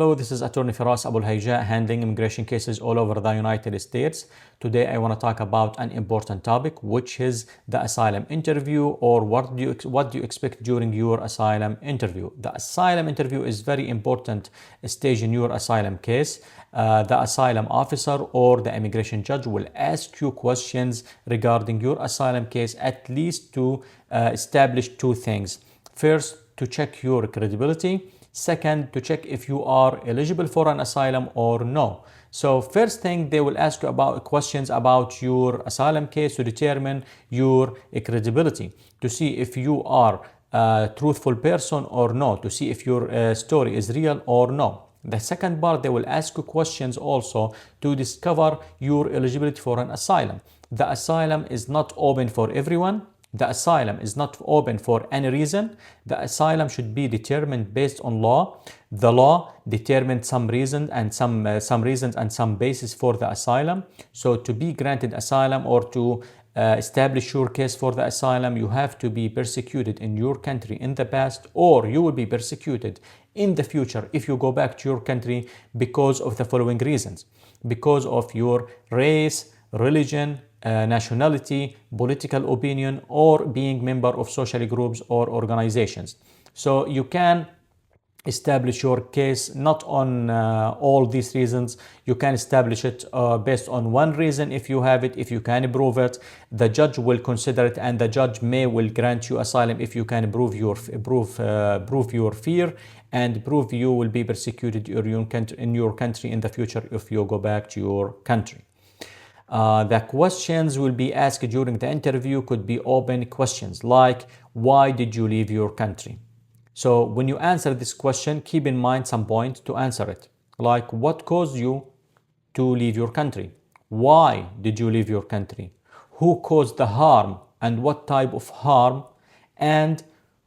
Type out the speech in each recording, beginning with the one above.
Hello, this is Attorney Firas Abul Hayja, handling immigration cases all over the United States. Today I want to talk about an important topic, which is the asylum interview, or what do you expect during your asylum interview. The asylum interview is very important stage in your asylum case. The asylum officer or the immigration judge will ask you questions regarding your asylum case, at least to establish two things. First, to check your credibility. Second, to check if you are eligible for an asylum or no. So first thing, they will ask you about questions about your asylum case to determine your credibility, to see if you are a truthful person or no, to see if your story is real or no. The second part, they will ask you questions also to discover your eligibility for an asylum. The asylum is not open for everyone. The asylum is not open for any reason. The asylum should be determined based on law. The law determined some reasons and some basis for the asylum. So to be granted asylum or to establish your case for the asylum, you have to be persecuted in your country in the past, or you will be persecuted in the future if you go back to your country because of the following reasons: because of your race, religion, nationality, political opinion, or being member of social groups or organizations. So you can establish your case not on all these reasons. You can establish it based on one reason. If you have it, if you can prove it, the judge will consider it, and the judge will grant you asylum if you can prove your fear and prove you will be persecuted in your country in the future if you go back to your country. The questions will be asked during the interview could be open questions like, why did you leave your country? So when you answer this question, keep in mind some points to answer it, like what caused you to leave your country? Why did you leave your country? Who caused the harm and what type of harm? And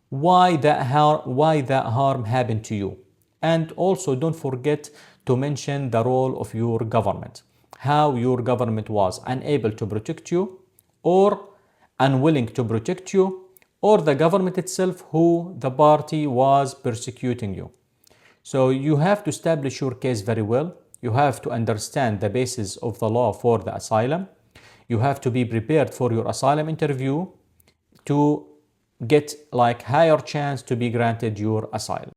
why that harm happened to you? And also don't forget to mention the role of your government, how your government was unable to protect you or unwilling to protect you, or the government itself, who the party was persecuting you. So you have to establish your case very well. You have to understand the basis of the law for the asylum. You have to be prepared for your asylum interview to get higher chance to be granted your asylum.